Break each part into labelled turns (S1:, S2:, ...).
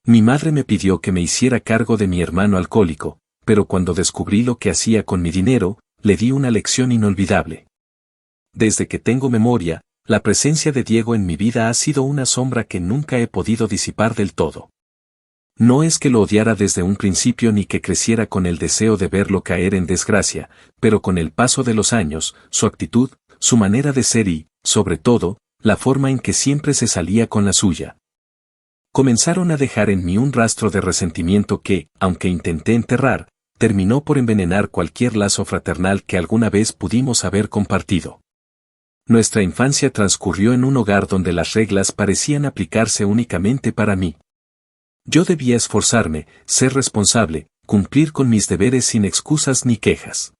S1: Mi madre me pidió que me hiciera cargo de mi hermano alcohólico, pero cuando descubrí lo que hacía con mi dinero, le di una lección inolvidable. Desde que tengo memoria, la presencia de Diego en mi vida ha sido una sombra que nunca he podido disipar del todo. No es que lo odiara desde un principio ni que creciera con el deseo de verlo caer en desgracia, pero con el paso de los años, su actitud, su manera de ser y, sobre todo, la forma en que siempre se salía con la suya, comenzaron a dejar en mí un rastro de resentimiento que, aunque intenté enterrar, terminó por envenenar cualquier lazo fraternal que alguna vez pudimos haber compartido. Nuestra infancia transcurrió en un hogar donde las reglas parecían aplicarse únicamente para mí. Yo debía esforzarme, ser responsable, cumplir con mis deberes sin excusas ni quejas.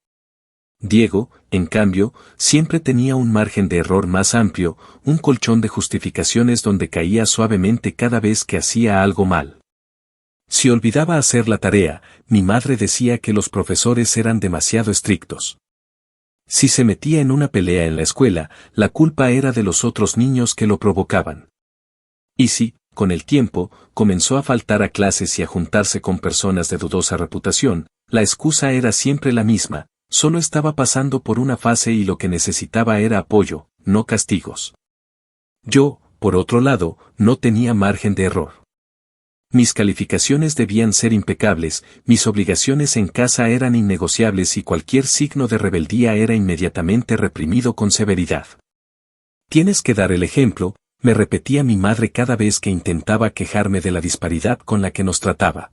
S1: Diego, en cambio, siempre tenía un margen de error más amplio, un colchón de justificaciones donde caía suavemente cada vez que hacía algo mal. Si olvidaba hacer la tarea, mi madre decía que los profesores eran demasiado estrictos. Si se metía en una pelea en la escuela, la culpa era de los otros niños que lo provocaban. Y si, con el tiempo, comenzó a faltar a clases y a juntarse con personas de dudosa reputación, la excusa era siempre la misma: solo estaba pasando por una fase y lo que necesitaba era apoyo, no castigos. Yo, por otro lado, no tenía margen de error. Mis calificaciones debían ser impecables, mis obligaciones en casa eran innegociables y cualquier signo de rebeldía era inmediatamente reprimido con severidad. Tienes que dar el ejemplo, me repetía mi madre cada vez que intentaba quejarme de la disparidad con la que nos trataba.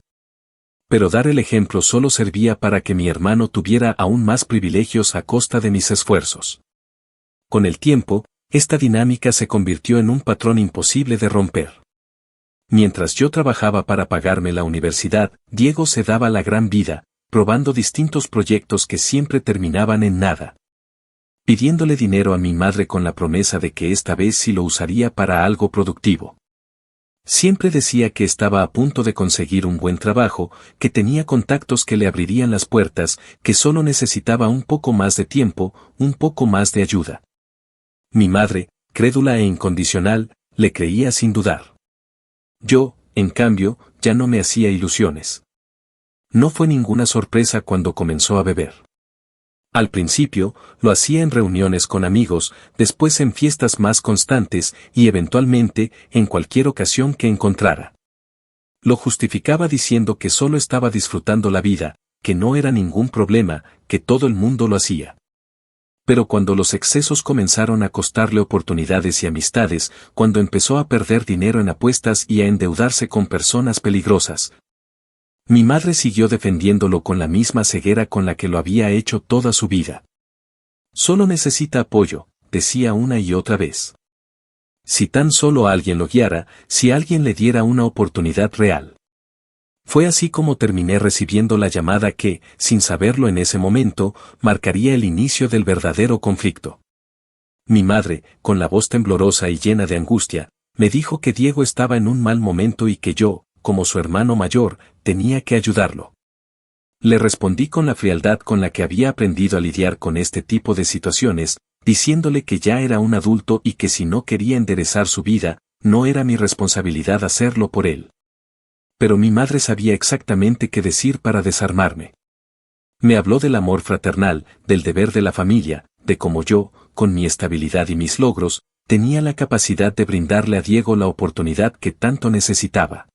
S1: Pero dar el ejemplo solo servía para que mi hermano tuviera aún más privilegios a costa de mis esfuerzos. Con el tiempo, esta dinámica se convirtió en un patrón imposible de romper. Mientras yo trabajaba para pagarme la universidad, Diego se daba la gran vida, probando distintos proyectos que siempre terminaban en nada. Pidiéndole dinero a mi madre con la promesa de que esta vez sí lo usaría para algo productivo. Siempre decía que estaba a punto de conseguir un buen trabajo, que tenía contactos que le abrirían las puertas, que solo necesitaba un poco más de tiempo, un poco más de ayuda. Mi madre, crédula e incondicional, le creía sin dudar. Yo, en cambio, ya no me hacía ilusiones. No fue ninguna sorpresa cuando comenzó a beber. Al principio, lo hacía en reuniones con amigos, después en fiestas más constantes y eventualmente en cualquier ocasión que encontrara. Lo justificaba diciendo que solo estaba disfrutando la vida, que no era ningún problema, que todo el mundo lo hacía. Pero cuando los excesos comenzaron a costarle oportunidades y amistades, cuando empezó a perder dinero en apuestas y a endeudarse con personas peligrosas, mi madre siguió defendiéndolo con la misma ceguera con la que lo había hecho toda su vida. Solo necesita apoyo, decía una y otra vez. Si tan solo alguien lo guiara, si alguien le diera una oportunidad real. Fue así como terminé recibiendo la llamada que, sin saberlo en ese momento, marcaría el inicio del verdadero conflicto. Mi madre, con la voz temblorosa y llena de angustia, me dijo que Diego estaba en un mal momento y que yo, como su hermano mayor, tenía que ayudarlo. Le respondí con la frialdad con la que había aprendido a lidiar con este tipo de situaciones, diciéndole que ya era un adulto y que si no quería enderezar su vida, no era mi responsabilidad hacerlo por él. Pero mi madre sabía exactamente qué decir para desarmarme. Me habló del amor fraternal, del deber de la familia, de cómo yo, con mi estabilidad y mis logros, tenía la capacidad de brindarle a Diego la oportunidad que tanto necesitaba.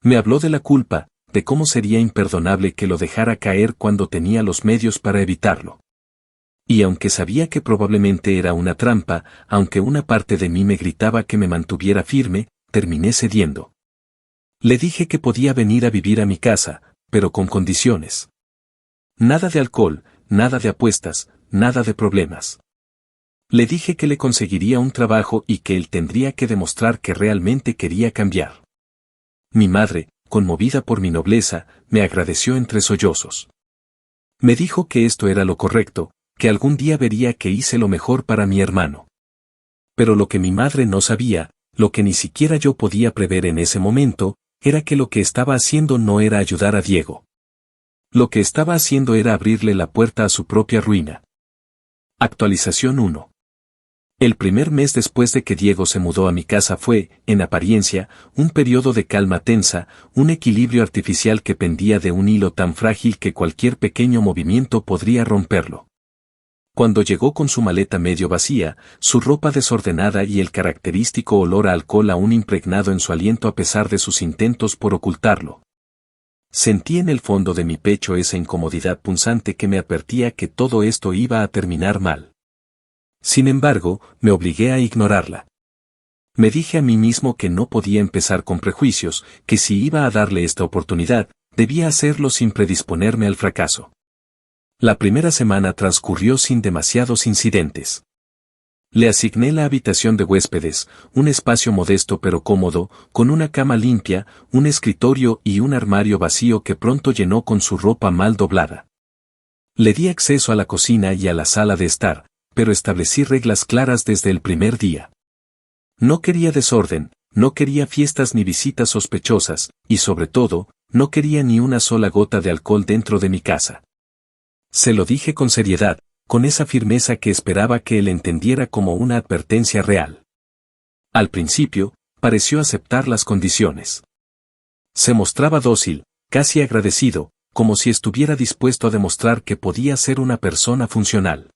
S1: Me habló de la culpa, de cómo sería imperdonable que lo dejara caer cuando tenía los medios para evitarlo. Y aunque sabía que probablemente era una trampa, aunque una parte de mí me gritaba que me mantuviera firme, terminé cediendo. Le dije que podía venir a vivir a mi casa, pero con condiciones. Nada de alcohol, nada de apuestas, nada de problemas. Le dije que le conseguiría un trabajo y que él tendría que demostrar que realmente quería cambiar. Mi madre, conmovida por mi nobleza, me agradeció entre sollozos. Me dijo que esto era lo correcto, que algún día vería que hice lo mejor para mi hermano. Pero lo que mi madre no sabía, lo que ni siquiera yo podía prever en ese momento, era que lo que estaba haciendo no era ayudar a Diego. Lo que estaba haciendo era abrirle la puerta a su propia ruina. Actualización 1. El primer mes después de que Diego se mudó a mi casa fue, en apariencia, un periodo de calma tensa, un equilibrio artificial que pendía de un hilo tan frágil que cualquier pequeño movimiento podría romperlo. Cuando llegó con su maleta medio vacía, su ropa desordenada y el característico olor a alcohol aún impregnado en su aliento a pesar de sus intentos por ocultarlo, sentí en el fondo de mi pecho esa incomodidad punzante que me advertía que todo esto iba a terminar mal. Sin embargo, me obligué a ignorarla. Me dije a mí mismo que no podía empezar con prejuicios, que si iba a darle esta oportunidad, debía hacerlo sin predisponerme al fracaso. La primera semana transcurrió sin demasiados incidentes. Le asigné la habitación de huéspedes, un espacio modesto pero cómodo, con una cama limpia, un escritorio y un armario vacío que pronto llenó con su ropa mal doblada. Le di acceso a la cocina y a la sala de estar, pero establecí reglas claras desde el primer día. No quería desorden, no quería fiestas ni visitas sospechosas, y sobre todo, no quería ni una sola gota de alcohol dentro de mi casa. Se lo dije con seriedad, con esa firmeza que esperaba que él entendiera como una advertencia real. Al principio, pareció aceptar las condiciones. Se mostraba dócil, casi agradecido, como si estuviera dispuesto a demostrar que podía ser una persona funcional.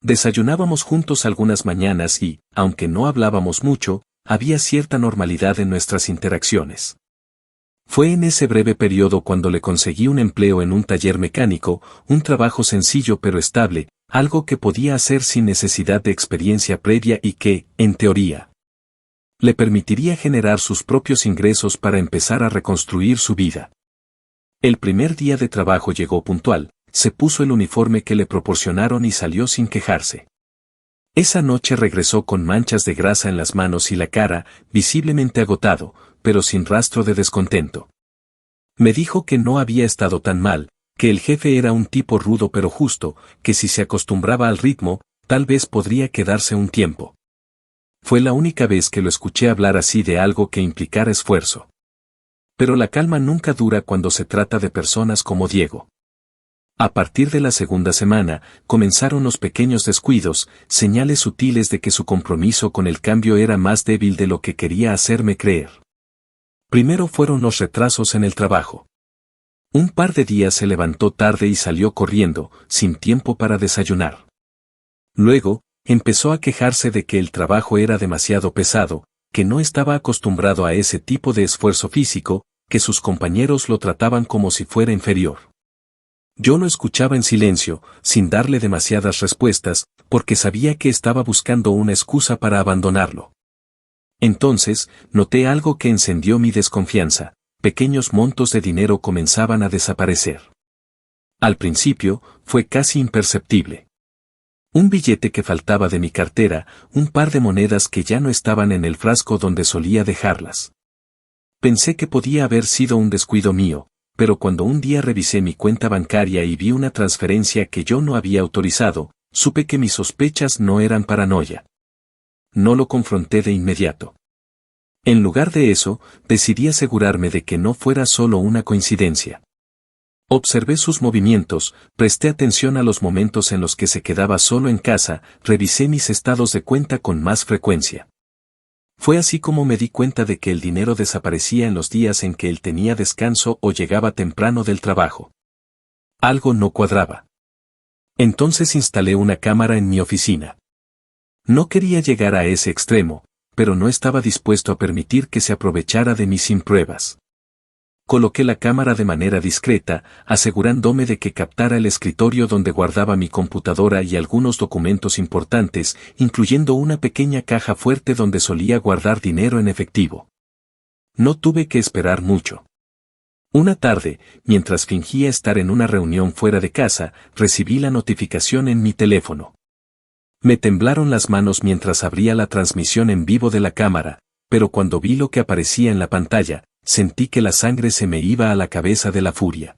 S1: Desayunábamos juntos algunas mañanas y, aunque no hablábamos mucho, había cierta normalidad en nuestras interacciones. Fue en ese breve periodo cuando le conseguí un empleo en un taller mecánico, un trabajo sencillo pero estable, algo que podía hacer sin necesidad de experiencia previa y que, en teoría, le permitiría generar sus propios ingresos para empezar a reconstruir su vida. El primer día de trabajo llegó puntual, se puso el uniforme que le proporcionaron y salió sin quejarse. Esa noche regresó con manchas de grasa en las manos y la cara, visiblemente agotado, pero sin rastro de descontento. Me dijo que no había estado tan mal, que el jefe era un tipo rudo pero justo, que si se acostumbraba al ritmo, tal vez podría quedarse un tiempo. Fue la única vez que lo escuché hablar así de algo que implicara esfuerzo. Pero la calma nunca dura cuando se trata de personas como Diego. A partir de la segunda semana, comenzaron los pequeños descuidos, señales sutiles de que su compromiso con el cambio era más débil de lo que quería hacerme creer. Primero fueron los retrasos en el trabajo. Un par de días se levantó tarde y salió corriendo, sin tiempo para desayunar. Luego, empezó a quejarse de que el trabajo era demasiado pesado, que no estaba acostumbrado a ese tipo de esfuerzo físico, que sus compañeros lo trataban como si fuera inferior. Yo lo escuchaba en silencio, sin darle demasiadas respuestas, porque sabía que estaba buscando una excusa para abandonarlo. Entonces, noté algo que encendió mi desconfianza: pequeños montos de dinero comenzaban a desaparecer. Al principio, fue casi imperceptible. Un billete que faltaba de mi cartera, un par de monedas que ya no estaban en el frasco donde solía dejarlas. Pensé que podía haber sido un descuido mío, pero cuando un día revisé mi cuenta bancaria y vi una transferencia que yo no había autorizado, supe que mis sospechas no eran paranoia. No lo confronté de inmediato. En lugar de eso, decidí asegurarme de que no fuera solo una coincidencia. Observé sus movimientos, presté atención a los momentos en los que se quedaba solo en casa, revisé mis estados de cuenta con más frecuencia. Fue así como me di cuenta de que el dinero desaparecía en los días en que él tenía descanso o llegaba temprano del trabajo. Algo no cuadraba. Entonces instalé una cámara en mi oficina. No quería llegar a ese extremo, pero no estaba dispuesto a permitir que se aprovechara de mí sin pruebas. Coloqué la cámara de manera discreta, asegurándome de que captara el escritorio donde guardaba mi computadora y algunos documentos importantes, incluyendo una pequeña caja fuerte donde solía guardar dinero en efectivo. No tuve que esperar mucho. Una tarde, mientras fingía estar en una reunión fuera de casa, recibí la notificación en mi teléfono. Me temblaron las manos mientras abría la transmisión en vivo de la cámara, pero cuando vi lo que aparecía en la pantalla, sentí que la sangre se me iba a la cabeza de la furia.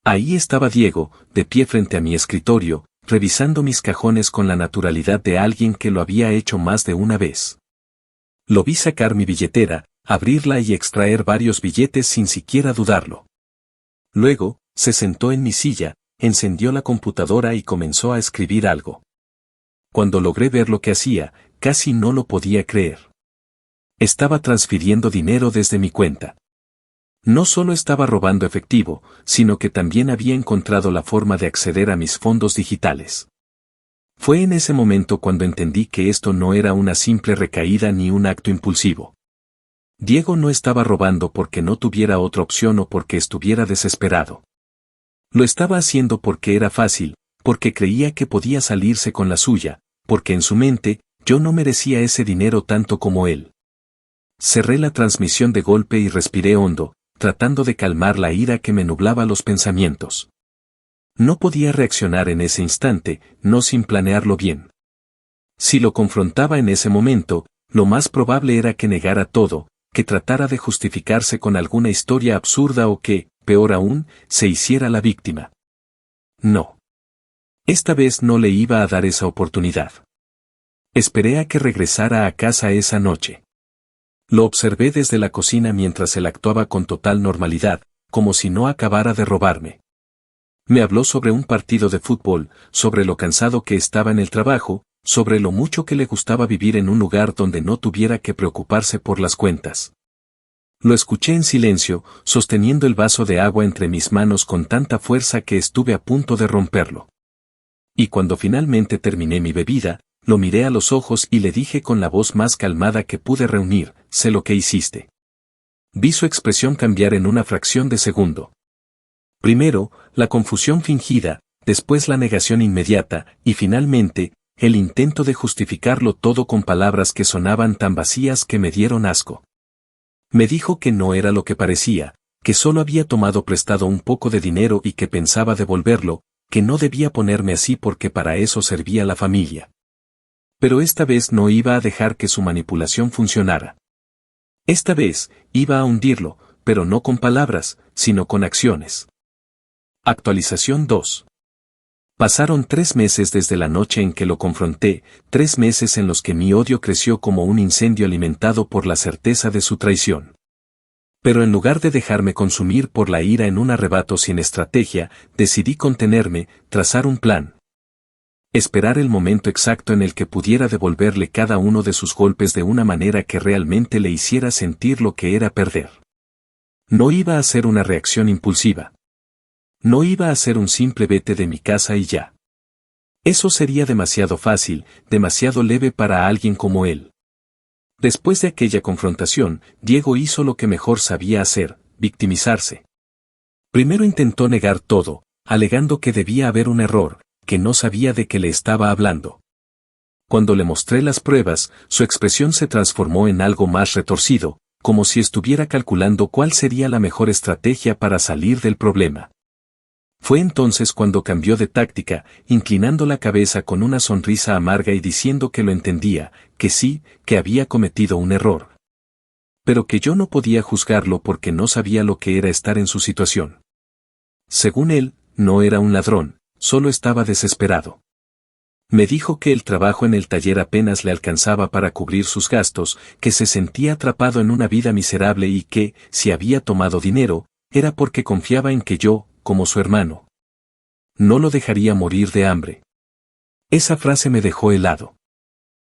S1: Ahí estaba Diego, de pie frente a mi escritorio, revisando mis cajones con la naturalidad de alguien que lo había hecho más de una vez. Lo vi sacar mi billetera, abrirla y extraer varios billetes sin siquiera dudarlo. Luego, se sentó en mi silla, encendió la computadora y comenzó a escribir algo. Cuando logré ver lo que hacía, casi no lo podía creer. Estaba transfiriendo dinero desde mi cuenta. No solo estaba robando efectivo, sino que también había encontrado la forma de acceder a mis fondos digitales. Fue en ese momento cuando entendí que esto no era una simple recaída ni un acto impulsivo. Diego no estaba robando porque no tuviera otra opción o porque estuviera desesperado. Lo estaba haciendo porque era fácil, porque creía que podía salirse con la suya, porque en su mente, yo no merecía ese dinero tanto como él. Cerré la transmisión de golpe y respiré hondo, tratando de calmar la ira que me nublaba los pensamientos. No podía reaccionar en ese instante, no sin planearlo bien. Si lo confrontaba en ese momento, lo más probable era que negara todo, que tratara de justificarse con alguna historia absurda o que, peor aún, se hiciera la víctima. No. Esta vez no le iba a dar esa oportunidad. Esperé a que regresara a casa esa noche. Lo observé desde la cocina mientras él actuaba con total normalidad, como si no acabara de robarme. Me habló sobre un partido de fútbol, sobre lo cansado que estaba en el trabajo, sobre lo mucho que le gustaba vivir en un lugar donde no tuviera que preocuparse por las cuentas. Lo escuché en silencio, sosteniendo el vaso de agua entre mis manos con tanta fuerza que estuve a punto de romperlo. Y cuando finalmente terminé mi bebida, lo miré a los ojos y le dije con la voz más calmada que pude reunir: sé lo que hiciste. Vi su expresión cambiar en una fracción de segundo. Primero, la confusión fingida, después la negación inmediata, y finalmente, el intento de justificarlo todo con palabras que sonaban tan vacías que me dieron asco. Me dijo que no era lo que parecía, que solo había tomado prestado un poco de dinero y que pensaba devolverlo, que no debía ponerme así porque para eso servía la familia. Pero esta vez no iba a dejar que su manipulación funcionara. Esta vez, iba a hundirlo, pero no con palabras, sino con acciones. Actualización 2. Pasaron 3 meses desde la noche en que lo confronté, 3 meses en los que mi odio creció como un incendio alimentado por la certeza de su traición. Pero en lugar de dejarme consumir por la ira en un arrebato sin estrategia, decidí contenerme, trazar un plan. Esperar el momento exacto en el que pudiera devolverle cada uno de sus golpes de una manera que realmente le hiciera sentir lo que era perder. No iba a ser una reacción impulsiva. No iba a ser un simple vete de mi casa y ya. Eso sería demasiado fácil, demasiado leve para alguien como él. Después de aquella confrontación, Diego hizo lo que mejor sabía hacer: victimizarse. Primero intentó negar todo, alegando que debía haber un error, que no sabía de qué le estaba hablando. Cuando le mostré las pruebas, su expresión se transformó en algo más retorcido, como si estuviera calculando cuál sería la mejor estrategia para salir del problema. Fue entonces cuando cambió de táctica, inclinando la cabeza con una sonrisa amarga y diciendo que lo entendía, que sí, que había cometido un error. Pero que yo no podía juzgarlo porque no sabía lo que era estar en su situación. Según él, no era un ladrón, solo estaba desesperado. Me dijo que el trabajo en el taller apenas le alcanzaba para cubrir sus gastos, que se sentía atrapado en una vida miserable y que, si había tomado dinero, era porque confiaba en que yo, como su hermano, no lo dejaría morir de hambre. Esa frase me dejó helado.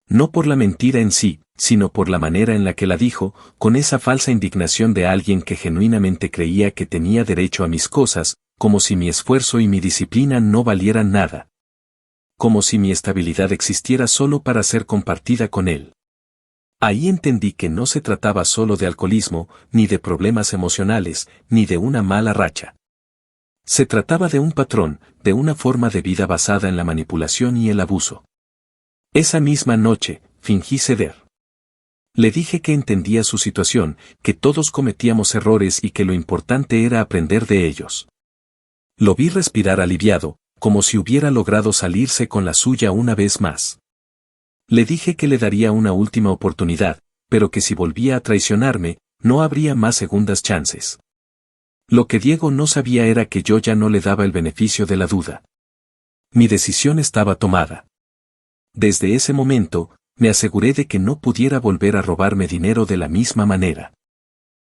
S1: No por la mentira en sí, sino por la manera en la que la dijo, con esa falsa indignación de alguien que genuinamente creía que tenía derecho a mis cosas, como si mi esfuerzo y mi disciplina no valieran nada. Como si mi estabilidad existiera solo para ser compartida con él. Ahí entendí que no se trataba solo de alcoholismo, ni de problemas emocionales, ni de una mala racha. Se trataba de un patrón, de una forma de vida basada en la manipulación y el abuso. Esa misma noche, fingí ceder. Le dije que entendía su situación, que todos cometíamos errores y que lo importante era aprender de ellos. Lo vi respirar aliviado, como si hubiera logrado salirse con la suya una vez más. Le dije que le daría una última oportunidad, pero que si volvía a traicionarme, no habría más segundas chances. Lo que Diego no sabía era que yo ya no le daba el beneficio de la duda. Mi decisión estaba tomada. Desde ese momento, me aseguré de que no pudiera volver a robarme dinero de la misma manera.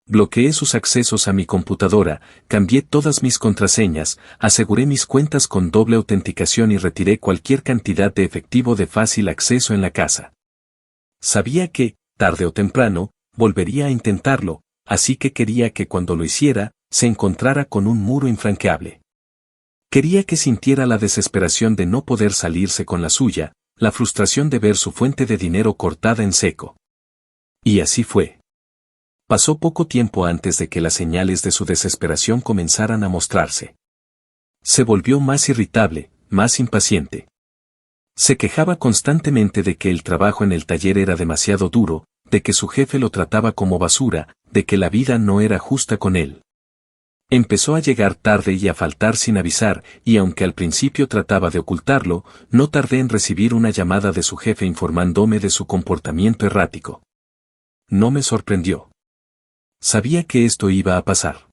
S1: Bloqueé sus accesos a mi computadora, cambié todas mis contraseñas, aseguré mis cuentas con doble autenticación y retiré cualquier cantidad de efectivo de fácil acceso en la casa. Sabía que, tarde o temprano, volvería a intentarlo, así que quería que cuando lo hiciera, se encontrara con un muro infranqueable. Quería que sintiera la desesperación de no poder salirse con la suya, la frustración de ver su fuente de dinero cortada en seco. Y así fue. Pasó poco tiempo antes de que las señales de su desesperación comenzaran a mostrarse. Se volvió más irritable, más impaciente. Se quejaba constantemente de que el trabajo en el taller era demasiado duro, de que su jefe lo trataba como basura, de que la vida no era justa con él. Empezó a llegar tarde y a faltar sin avisar, y aunque al principio trataba de ocultarlo, no tardé en recibir una llamada de su jefe informándome de su comportamiento errático. No me sorprendió. Sabía que esto iba a pasar.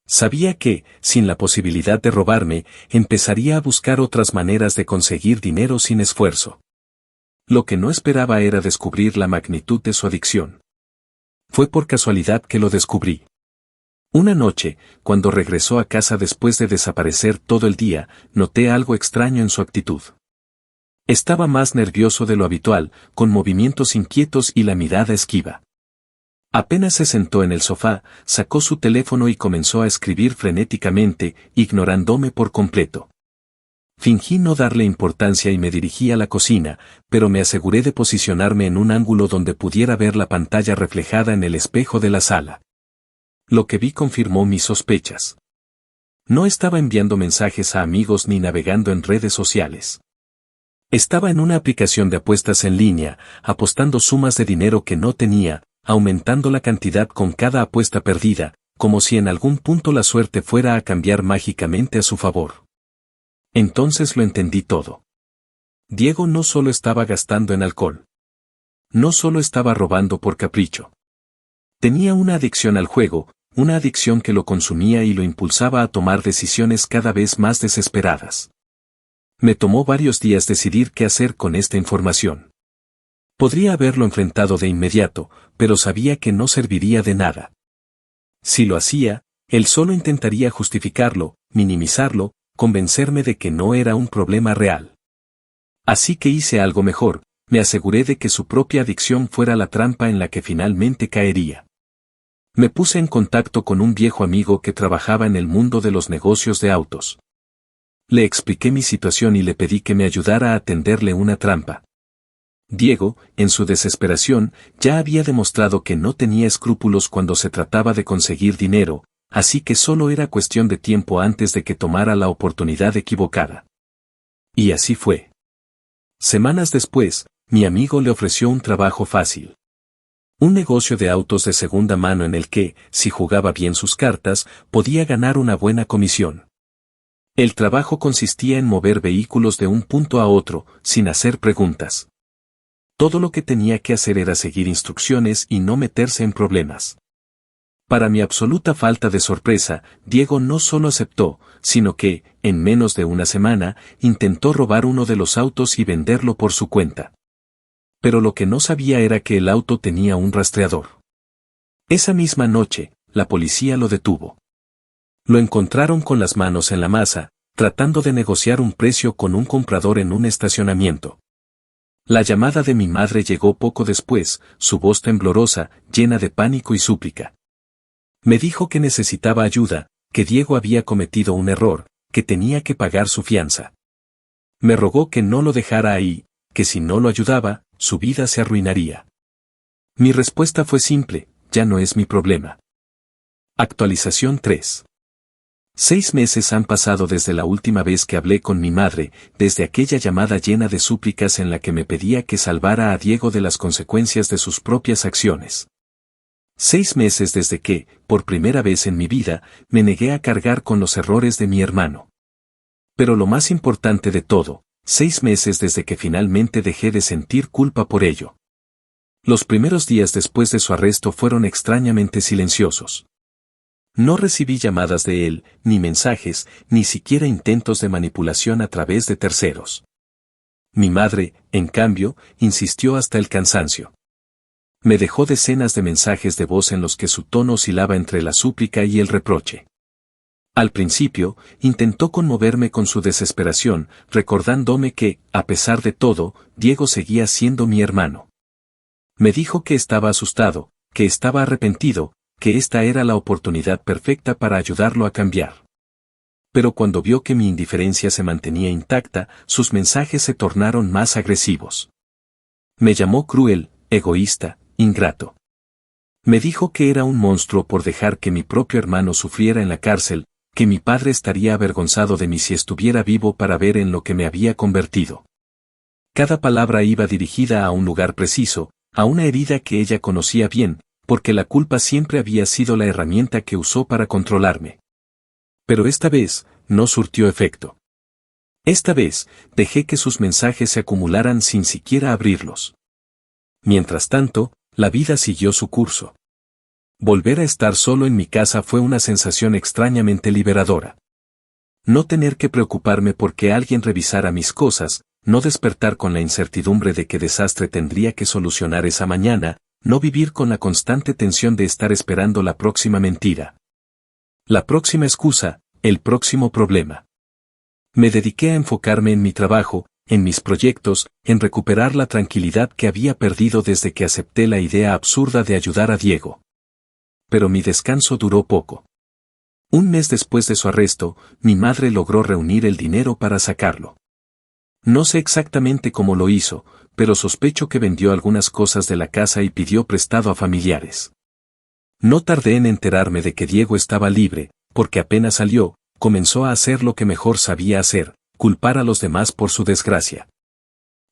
S1: Sabía que, sin la posibilidad de robarme, empezaría a buscar otras maneras de conseguir dinero sin esfuerzo. Lo que no esperaba era descubrir la magnitud de su adicción. Fue por casualidad que lo descubrí. Una noche, cuando regresó a casa después de desaparecer todo el día, noté algo extraño en su actitud. Estaba más nervioso de lo habitual, con movimientos inquietos y la mirada esquiva. Apenas se sentó en el sofá, sacó su teléfono y comenzó a escribir frenéticamente, ignorándome por completo. Fingí no darle importancia y me dirigí a la cocina, pero me aseguré de posicionarme en un ángulo donde pudiera ver la pantalla reflejada en el espejo de la sala. Lo que vi confirmó mis sospechas. No estaba enviando mensajes a amigos ni navegando en redes sociales. Estaba en una aplicación de apuestas en línea, apostando sumas de dinero que no tenía, aumentando la cantidad con cada apuesta perdida, como si en algún punto la suerte fuera a cambiar mágicamente a su favor. Entonces lo entendí todo. Diego no solo estaba gastando en alcohol. No solo estaba robando por capricho. Tenía una adicción al juego, una adicción que lo consumía y lo impulsaba a tomar decisiones cada vez más desesperadas. Me tomó varios días decidir qué hacer con esta información. Podría haberlo enfrentado de inmediato, pero sabía que no serviría de nada. Si lo hacía, él solo intentaría justificarlo, minimizarlo, convencerme de que no era un problema real. Así que hice algo mejor, me aseguré de que su propia adicción fuera la trampa en la que finalmente caería. Me puse en contacto con un viejo amigo que trabajaba en el mundo de los negocios de autos. Le expliqué mi situación y le pedí que me ayudara a tenderle una trampa. Diego, en su desesperación, ya había demostrado que no tenía escrúpulos cuando se trataba de conseguir dinero, así que solo era cuestión de tiempo antes de que tomara la oportunidad equivocada. Y así fue. Semanas después, mi amigo le ofreció un trabajo fácil. Un negocio de autos de segunda mano en el que, si jugaba bien sus cartas, podía ganar una buena comisión. El trabajo consistía en mover vehículos de un punto a otro, sin hacer preguntas. Todo lo que tenía que hacer era seguir instrucciones y no meterse en problemas. Para mi absoluta falta de sorpresa, Diego no solo aceptó, sino que, en menos de una semana, intentó robar uno de los autos y venderlo por su cuenta. Pero lo que no sabía era que el auto tenía un rastreador. Esa misma noche, la policía lo detuvo. Lo encontraron con las manos en la masa, tratando de negociar un precio con un comprador en un estacionamiento. La llamada de mi madre llegó poco después, su voz temblorosa, llena de pánico y súplica. Me dijo que necesitaba ayuda, que Diego había cometido un error, que tenía que pagar su fianza. Me rogó que no lo dejara ahí, que si no lo ayudaba, su vida se arruinaría. Mi respuesta fue simple, ya no es mi problema. Actualización 3. 6 meses han pasado desde la última vez que hablé con mi madre, desde aquella llamada llena de súplicas en la que me pedía que salvara a Diego de las consecuencias de sus propias acciones. 6 meses desde que, por primera vez en mi vida, me negué a cargar con los errores de mi hermano. Pero lo más importante de todo, 6 meses desde que finalmente dejé de sentir culpa por ello. Los primeros días después de su arresto fueron extrañamente silenciosos. No recibí llamadas de él, ni mensajes, ni siquiera intentos de manipulación a través de terceros. Mi madre, en cambio, insistió hasta el cansancio. Me dejó decenas de mensajes de voz en los que su tono oscilaba entre la súplica y el reproche. Al principio, intentó conmoverme con su desesperación, recordándome que, a pesar de todo, Diego seguía siendo mi hermano. Me dijo que estaba asustado, que estaba arrepentido, que esta era la oportunidad perfecta para ayudarlo a cambiar. Pero cuando vio que mi indiferencia se mantenía intacta, sus mensajes se tornaron más agresivos. Me llamó cruel, egoísta, ingrato. Me dijo que era un monstruo por dejar que mi propio hermano sufriera en la cárcel, que mi padre estaría avergonzado de mí si estuviera vivo para ver en lo que me había convertido. Cada palabra iba dirigida a un lugar preciso, a una herida que ella conocía bien, porque la culpa siempre había sido la herramienta que usó para controlarme. Pero esta vez, no surtió efecto. Esta vez, dejé que sus mensajes se acumularan sin siquiera abrirlos. Mientras tanto, la vida siguió su curso. Volver a estar solo en mi casa fue una sensación extrañamente liberadora. No tener que preocuparme porque alguien revisara mis cosas, no despertar con la incertidumbre de qué desastre tendría que solucionar esa mañana, no vivir con la constante tensión de estar esperando la próxima mentira. La próxima excusa, el próximo problema. Me dediqué a enfocarme en mi trabajo, en mis proyectos, en recuperar la tranquilidad que había perdido desde que acepté la idea absurda de ayudar a Diego. Pero mi descanso duró poco. Un mes después de su arresto, mi madre logró reunir el dinero para sacarlo. No sé exactamente cómo lo hizo, pero sospecho que vendió algunas cosas de la casa y pidió prestado a familiares. No tardé en enterarme de que Diego estaba libre, porque apenas salió, comenzó a hacer lo que mejor sabía hacer, culpar a los demás por su desgracia.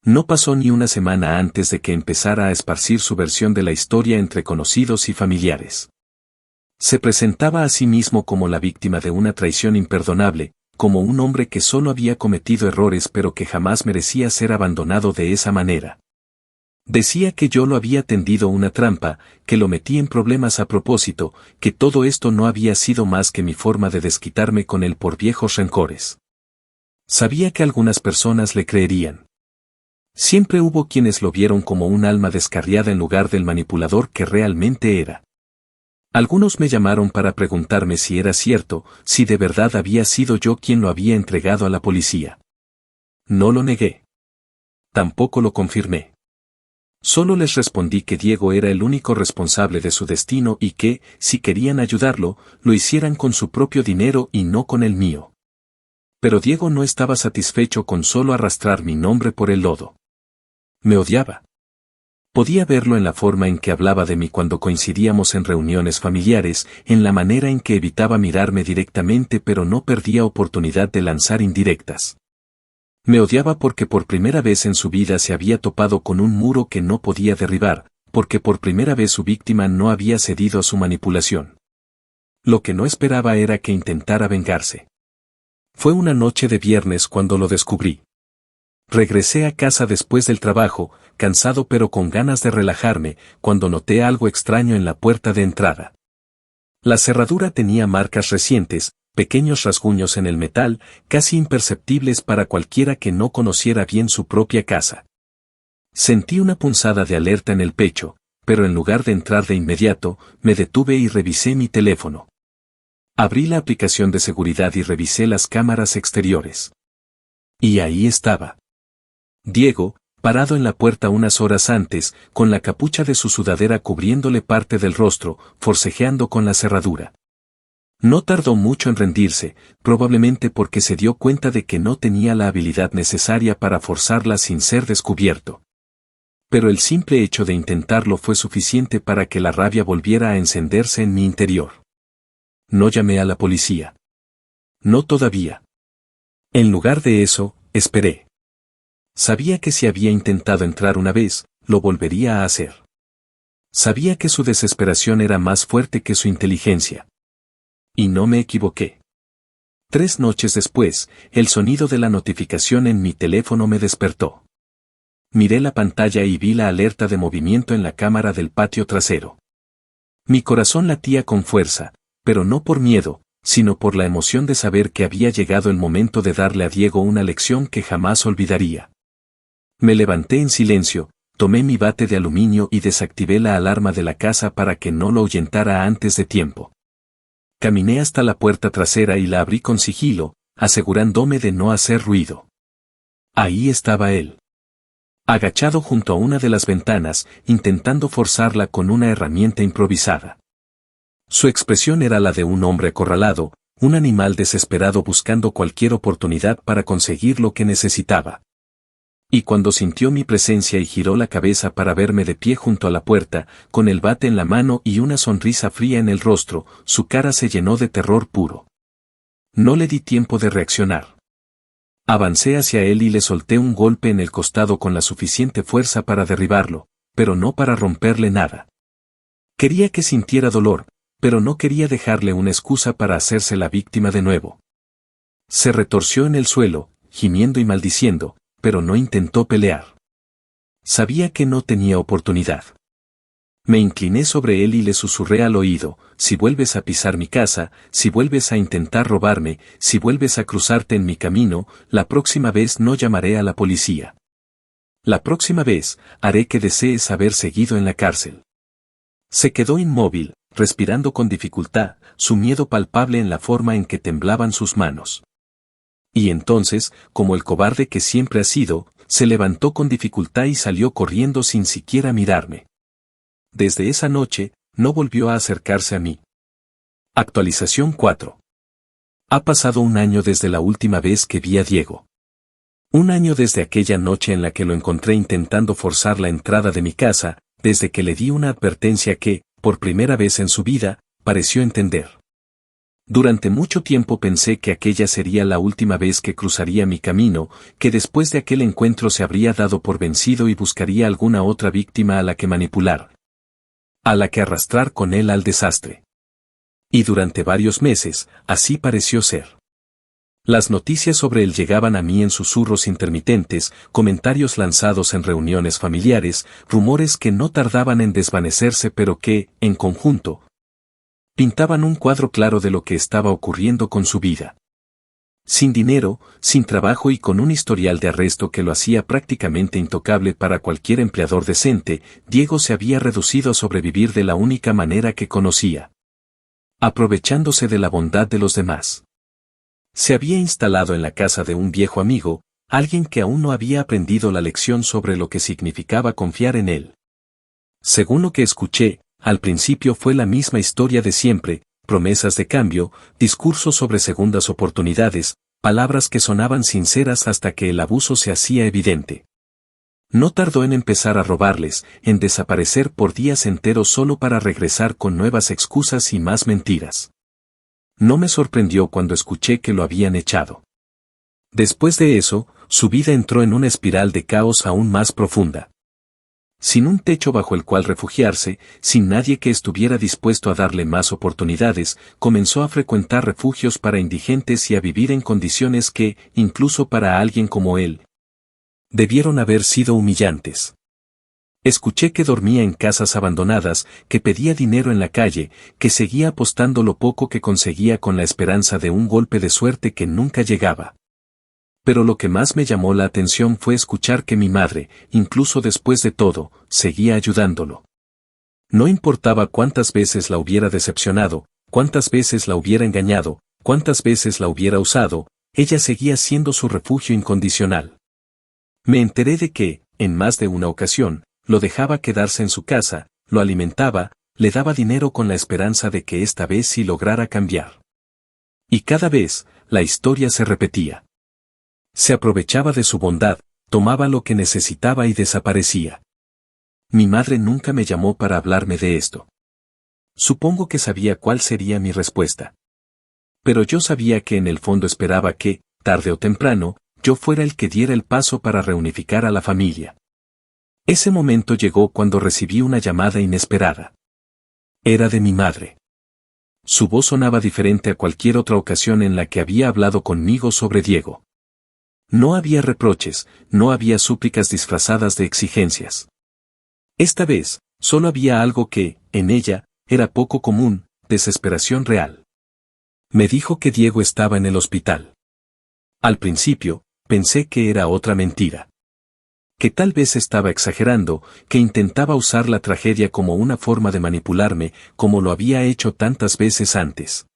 S1: No pasó ni una semana antes de que empezara a esparcir su versión de la historia entre conocidos y familiares. Se presentaba a sí mismo como la víctima de una traición imperdonable, como un hombre que solo había cometido errores pero que jamás merecía ser abandonado de esa manera. Decía que yo lo había tendido una trampa, que lo metí en problemas a propósito, que todo esto no había sido más que mi forma de desquitarme con él por viejos rencores. Sabía que algunas personas le creerían. Siempre hubo quienes lo vieron como un alma descarriada en lugar del manipulador que realmente era. Algunos me llamaron para preguntarme si era cierto, si de verdad había sido yo quien lo había entregado a la policía. No lo negué. Tampoco lo confirmé. Solo les respondí que Diego era el único responsable de su destino y que, si querían ayudarlo, lo hicieran con su propio dinero y no con el mío. Pero Diego no estaba satisfecho con solo arrastrar mi nombre por el lodo. Me odiaba. Podía verlo en la forma en que hablaba de mí cuando coincidíamos en reuniones familiares, en la manera en que evitaba mirarme directamente pero no perdía oportunidad de lanzar indirectas. Me odiaba porque por primera vez en su vida se había topado con un muro que no podía derribar, porque por primera vez su víctima no había cedido a su manipulación. Lo que no esperaba era que intentara vengarse. Fue una noche de viernes cuando lo descubrí. Regresé a casa después del trabajo, cansado pero con ganas de relajarme, cuando noté algo extraño en la puerta de entrada. La cerradura tenía marcas recientes, pequeños rasguños en el metal, casi imperceptibles para cualquiera que no conociera bien su propia casa. Sentí una punzada de alerta en el pecho, pero en lugar de entrar de inmediato, me detuve y revisé mi teléfono. Abrí la aplicación de seguridad y revisé las cámaras exteriores. Y ahí estaba Diego, parado en la puerta unas horas antes, con la capucha de su sudadera cubriéndole parte del rostro, forcejeando con la cerradura. No tardó mucho en rendirse, probablemente porque se dio cuenta de que no tenía la habilidad necesaria para forzarla sin ser descubierto. Pero el simple hecho de intentarlo fue suficiente para que la rabia volviera a encenderse en mi interior. No llamé a la policía. No todavía. En lugar de eso, esperé. Sabía que si había intentado entrar una vez, lo volvería a hacer. Sabía que su desesperación era más fuerte que su inteligencia. Y no me equivoqué. 3 noches después, el sonido de la notificación en mi teléfono me despertó. Miré la pantalla y vi la alerta de movimiento en la cámara del patio trasero. Mi corazón latía con fuerza, pero no por miedo, sino por la emoción de saber que había llegado el momento de darle a Diego una lección que jamás olvidaría. Me levanté en silencio, tomé mi bate de aluminio y desactivé la alarma de la casa para que no lo ahuyentara antes de tiempo. Caminé hasta la puerta trasera y la abrí con sigilo, asegurándome de no hacer ruido. Ahí estaba él, agachado junto a una de las ventanas, intentando forzarla con una herramienta improvisada. Su expresión era la de un hombre acorralado, un animal desesperado buscando cualquier oportunidad para conseguir lo que necesitaba. Y cuando sintió mi presencia y giró la cabeza para verme de pie junto a la puerta, con el bate en la mano y una sonrisa fría en el rostro, su cara se llenó de terror puro. No le di tiempo de reaccionar. Avancé hacia él y le solté un golpe en el costado con la suficiente fuerza para derribarlo, pero no para romperle nada. Quería que sintiera dolor, pero no quería dejarle una excusa para hacerse la víctima de nuevo. Se retorció en el suelo, gimiendo y maldiciendo, pero no intentó pelear. Sabía que no tenía oportunidad. Me incliné sobre él y le susurré al oído: si vuelves a pisar mi casa, si vuelves a intentar robarme, si vuelves a cruzarte en mi camino, la próxima vez no llamaré a la policía. La próxima vez, haré que desees haber seguido en la cárcel. Se quedó inmóvil, respirando con dificultad, su miedo palpable en la forma en que temblaban sus manos. Y entonces, como el cobarde que siempre ha sido, se levantó con dificultad y salió corriendo sin siquiera mirarme. Desde esa noche, no volvió a acercarse a mí. Actualización 4. Ha pasado un año desde la última vez que vi a Diego. Un año desde aquella noche en la que lo encontré intentando forzar la entrada de mi casa, desde que le di una advertencia que, por primera vez en su vida, pareció entender. Durante mucho tiempo pensé que aquella sería la última vez que cruzaría mi camino, que después de aquel encuentro se habría dado por vencido y buscaría alguna otra víctima a la que manipular, a la que arrastrar con él al desastre. Y durante varios meses, así pareció ser. Las noticias sobre él llegaban a mí en susurros intermitentes, comentarios lanzados en reuniones familiares, rumores que no tardaban en desvanecerse pero que, en conjunto, pintaban un cuadro claro de lo que estaba ocurriendo con su vida. Sin dinero, sin trabajo y con un historial de arresto que lo hacía prácticamente intocable para cualquier empleador decente, Diego se había reducido a sobrevivir de la única manera que conocía: aprovechándose de la bondad de los demás. Se había instalado en la casa de un viejo amigo, alguien que aún no había aprendido la lección sobre lo que significaba confiar en él. Según lo que escuché, al principio fue la misma historia de siempre: promesas de cambio, discursos sobre segundas oportunidades, palabras que sonaban sinceras hasta que el abuso se hacía evidente. No tardó en empezar a robarles, en desaparecer por días enteros solo para regresar con nuevas excusas y más mentiras. No me sorprendió cuando escuché que lo habían echado. Después de eso, su vida entró en una espiral de caos aún más profunda. Sin un techo bajo el cual refugiarse, sin nadie que estuviera dispuesto a darle más oportunidades, comenzó a frecuentar refugios para indigentes y a vivir en condiciones que, incluso para alguien como él, debieron haber sido humillantes. Escuché que dormía en casas abandonadas, que pedía dinero en la calle, que seguía apostando lo poco que conseguía con la esperanza de un golpe de suerte que nunca llegaba. Pero lo que más me llamó la atención fue escuchar que mi madre, incluso después de todo, seguía ayudándolo. No importaba cuántas veces la hubiera decepcionado, cuántas veces la hubiera engañado, cuántas veces la hubiera usado, ella seguía siendo su refugio incondicional. Me enteré de que, en más de una ocasión, lo dejaba quedarse en su casa, lo alimentaba, le daba dinero con la esperanza de que esta vez sí lograra cambiar. Y cada vez, la historia se repetía. Se aprovechaba de su bondad, tomaba lo que necesitaba y desaparecía. Mi madre nunca me llamó para hablarme de esto. Supongo que sabía cuál sería mi respuesta. Pero yo sabía que en el fondo esperaba que, tarde o temprano, yo fuera el que diera el paso para reunificar a la familia. Ese momento llegó cuando recibí una llamada inesperada. Era de mi madre. Su voz sonaba diferente a cualquier otra ocasión en la que había hablado conmigo sobre Diego. No había reproches, no había súplicas disfrazadas de exigencias. Esta vez, solo había algo que, en ella, era poco común: desesperación real. Me dijo que Diego estaba en el hospital. Al principio, pensé que era otra mentira. que tal vez estaba exagerando, que intentaba usar la tragedia como una forma de manipularme, como lo había hecho tantas veces antes.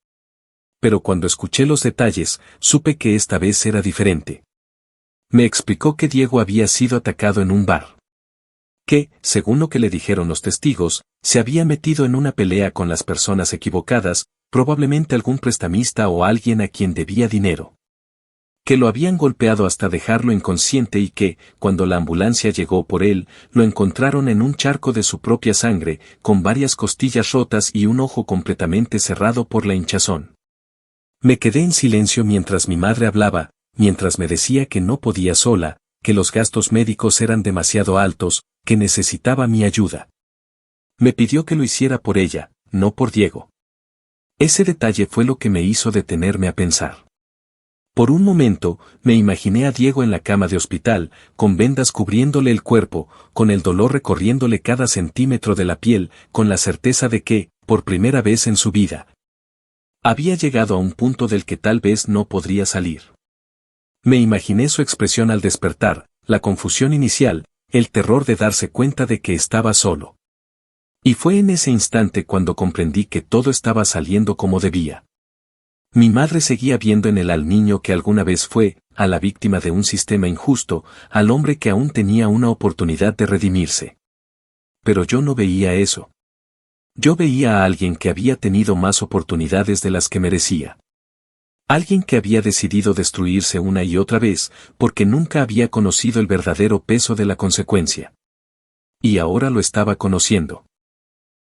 S1: Pero cuando escuché los detalles, supe que esta vez era diferente. Me explicó que Diego había sido atacado en un bar. Que, según lo que le dijeron los testigos, se había metido en una pelea con las personas equivocadas, probablemente algún prestamista o alguien a quien debía dinero. Que lo habían golpeado hasta dejarlo inconsciente y que, cuando la ambulancia llegó por él, lo encontraron en un charco de su propia sangre, con varias costillas rotas y un ojo completamente cerrado por la hinchazón. Me quedé en silencio mientras mi madre hablaba, mientras me decía que no podía sola, que los gastos médicos eran demasiado altos, que necesitaba mi ayuda. Me pidió que lo hiciera por ella, no por Diego. Ese detalle fue lo que me hizo detenerme a pensar. Por un momento, me imaginé a Diego en la cama de hospital, con vendas cubriéndole el cuerpo, con el dolor recorriéndole cada centímetro de la piel, con la certeza de que, por primera vez en su vida, había llegado a un punto del que tal vez no podría salir. Me imaginé su expresión al despertar, la confusión inicial, el terror de darse cuenta de que estaba solo. Y fue en ese instante cuando comprendí que todo estaba saliendo como debía. Mi madre seguía viendo en él al niño que alguna vez fue, a la víctima de un sistema injusto, al hombre que aún tenía una oportunidad de redimirse. Pero yo no veía eso. Yo veía a alguien que había tenido más oportunidades de las que merecía. Alguien que había decidido destruirse una y otra vez, porque nunca había conocido el verdadero peso de la consecuencia. Y ahora lo estaba conociendo.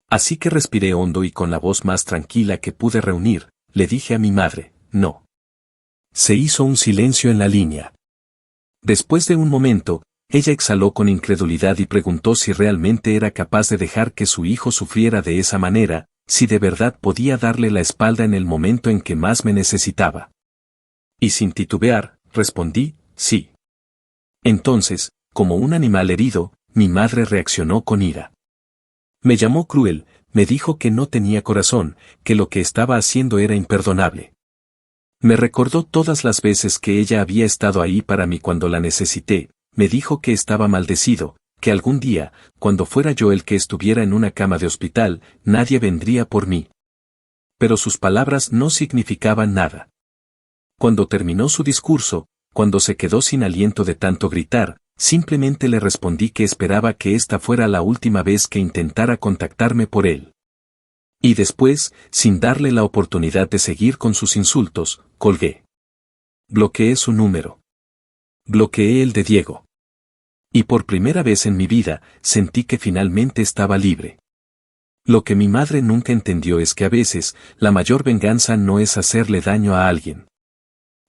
S1: Así que respiré hondo y con la voz más tranquila que pude reunir, le dije a mi madre, no. Se hizo un silencio en la línea. Después de un momento, ella exhaló con incredulidad y preguntó si realmente era capaz de dejar que su hijo sufriera de esa manera, si de verdad podía darle la espalda en el momento en que más me necesitaba. Y sin titubear, respondí, sí. Entonces, como un animal herido, mi madre reaccionó con ira. Me llamó cruel, me dijo que no tenía corazón, que lo que estaba haciendo era imperdonable. Me recordó todas las veces que ella había estado ahí para mí cuando la necesité, me dijo que estaba maldecido, que algún día, cuando fuera yo el que estuviera en una cama de hospital, nadie vendría por mí. Pero sus palabras no significaban nada. Cuando terminó su discurso, cuando se quedó sin aliento de tanto gritar, simplemente le respondí que esperaba que esta fuera la última vez que intentara contactarme por él. Y después, sin darle la oportunidad de seguir con sus insultos, colgué. Bloqueé su número. Bloqueé el de Diego. Y por primera vez en mi vida, sentí que finalmente estaba libre. Lo que mi madre nunca entendió es que a veces, la mayor venganza no es hacerle daño a alguien.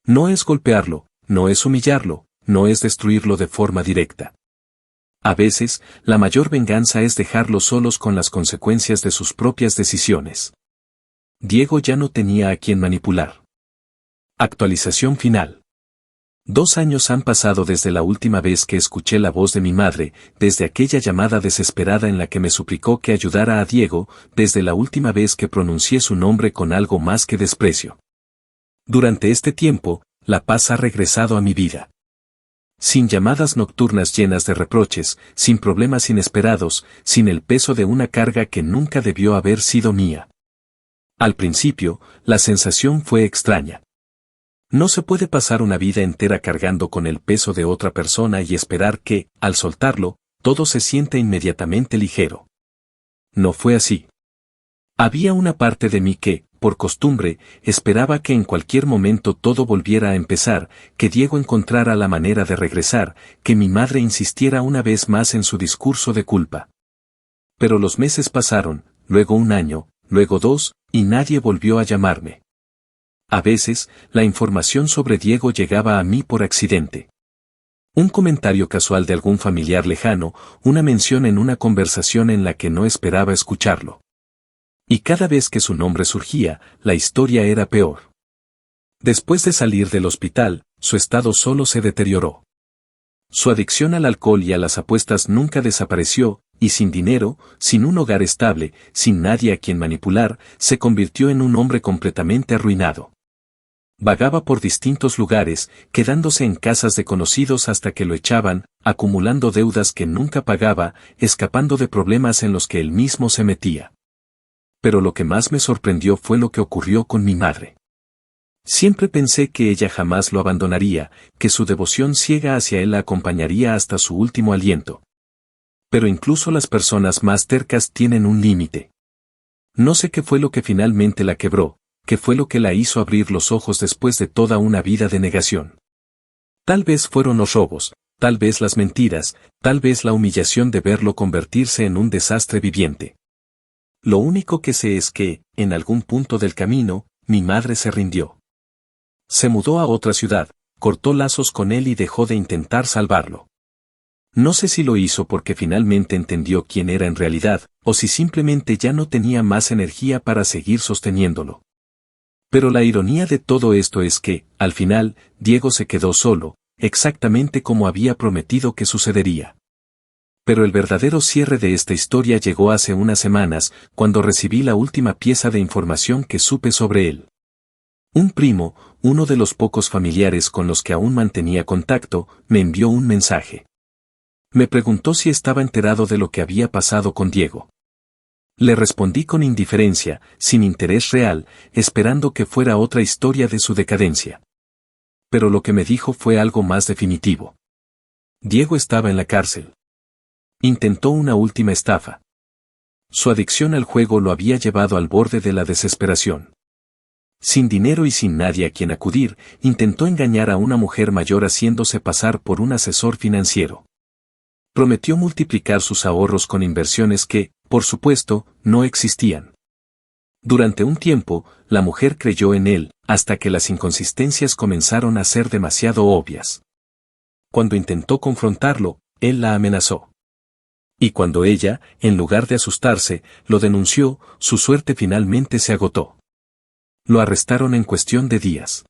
S1: No es golpearlo, no es humillarlo, no es destruirlo de forma directa. A veces, la mayor venganza es dejarlos solos con las consecuencias de sus propias decisiones. Diego ya no tenía a quien manipular. Actualización final. 2 años han pasado desde la última vez que escuché la voz de mi madre, desde aquella llamada desesperada en la que me suplicó que ayudara a Diego, desde la última vez que pronuncié su nombre con algo más que desprecio. Durante este tiempo, la paz ha regresado a mi vida. Sin llamadas nocturnas llenas de reproches, sin problemas inesperados, sin el peso de una carga que nunca debió haber sido mía. Al principio, la sensación fue extraña. No se puede pasar una vida entera cargando con el peso de otra persona y esperar que, al soltarlo, todo se sienta inmediatamente ligero. No fue así. Había una parte de mí que, por costumbre, esperaba que en cualquier momento todo volviera a empezar, que Diego encontrara la manera de regresar, que mi madre insistiera una vez más en su discurso de culpa. Pero los meses pasaron, luego 1 año, luego 2, y nadie volvió a llamarme. A veces, la información sobre Diego llegaba a mí por accidente. Un comentario casual de algún familiar lejano, una mención en una conversación en la que no esperaba escucharlo. Y cada vez que su nombre surgía, la historia era peor. Después de salir del hospital, su estado solo se deterioró. Su adicción al alcohol y a las apuestas nunca desapareció, y sin dinero, sin un hogar estable, sin nadie a quien manipular, se convirtió en un hombre completamente arruinado. Vagaba por distintos lugares, quedándose en casas de conocidos hasta que lo echaban, acumulando deudas que nunca pagaba, escapando de problemas en los que él mismo se metía. Pero lo que más me sorprendió fue lo que ocurrió con mi madre. Siempre pensé que ella jamás lo abandonaría, que su devoción ciega hacia él la acompañaría hasta su último aliento. Pero incluso las personas más tercas tienen un límite. No sé qué fue lo que finalmente la quebró, qué fue lo que la hizo abrir los ojos después de toda una vida de negación. Tal vez fueron los robos, tal vez las mentiras, tal vez la humillación de verlo convertirse en un desastre viviente. Lo único que sé es que, en algún punto del camino, mi madre se rindió. Se mudó a otra ciudad, cortó lazos con él y dejó de intentar salvarlo. No sé si lo hizo porque finalmente entendió quién era en realidad, o si simplemente ya no tenía más energía para seguir sosteniéndolo. Pero la ironía de todo esto es que, al final, Diego se quedó solo, exactamente como había prometido que sucedería. Pero el verdadero cierre de esta historia llegó hace unas semanas, cuando recibí la última pieza de información que supe sobre él. Un primo, uno de los pocos familiares con los que aún mantenía contacto, me envió un mensaje. Me preguntó si estaba enterado de lo que había pasado con Diego. Le respondí con indiferencia, sin interés real, esperando que fuera otra historia de su decadencia. Pero lo que me dijo fue algo más definitivo. Diego estaba en la cárcel. Intentó una última estafa. Su adicción al juego lo había llevado al borde de la desesperación. Sin dinero y sin nadie a quien acudir, intentó engañar a una mujer mayor haciéndose pasar por un asesor financiero. Prometió multiplicar sus ahorros con inversiones que, por supuesto, no existían. Durante un tiempo, la mujer creyó en él, hasta que las inconsistencias comenzaron a ser demasiado obvias. Cuando intentó confrontarlo, él la amenazó. Y cuando ella, en lugar de asustarse, lo denunció, su suerte finalmente se agotó. Lo arrestaron en cuestión de días.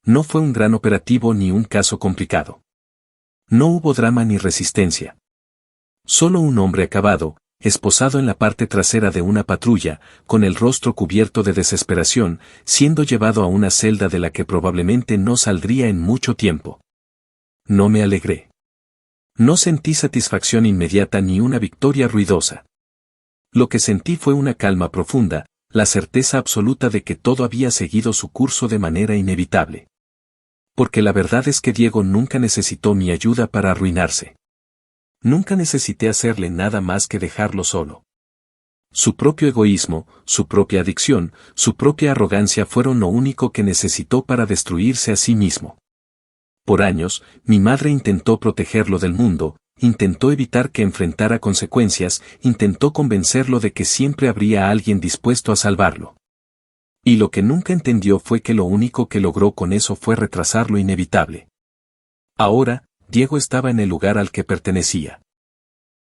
S1: No fue un gran operativo ni un caso complicado. No hubo drama ni resistencia. Solo un hombre acabado, esposado en la parte trasera de una patrulla, con el rostro cubierto de desesperación, siendo llevado a una celda de la que probablemente no saldría en mucho tiempo. No me alegré. No sentí satisfacción inmediata ni una victoria ruidosa. Lo que sentí fue una calma profunda, la certeza absoluta de que todo había seguido su curso de manera inevitable. Porque la verdad es que Diego nunca necesitó mi ayuda para arruinarse. Nunca necesité hacerle nada más que dejarlo solo. Su propio egoísmo, su propia adicción, su propia arrogancia fueron lo único que necesitó para destruirse a sí mismo. Por años, mi madre intentó protegerlo del mundo, intentó evitar que enfrentara consecuencias, intentó convencerlo de que siempre habría alguien dispuesto a salvarlo. Y lo que nunca entendió fue que lo único que logró con eso fue retrasar lo inevitable. Ahora, Diego estaba en el lugar al que pertenecía.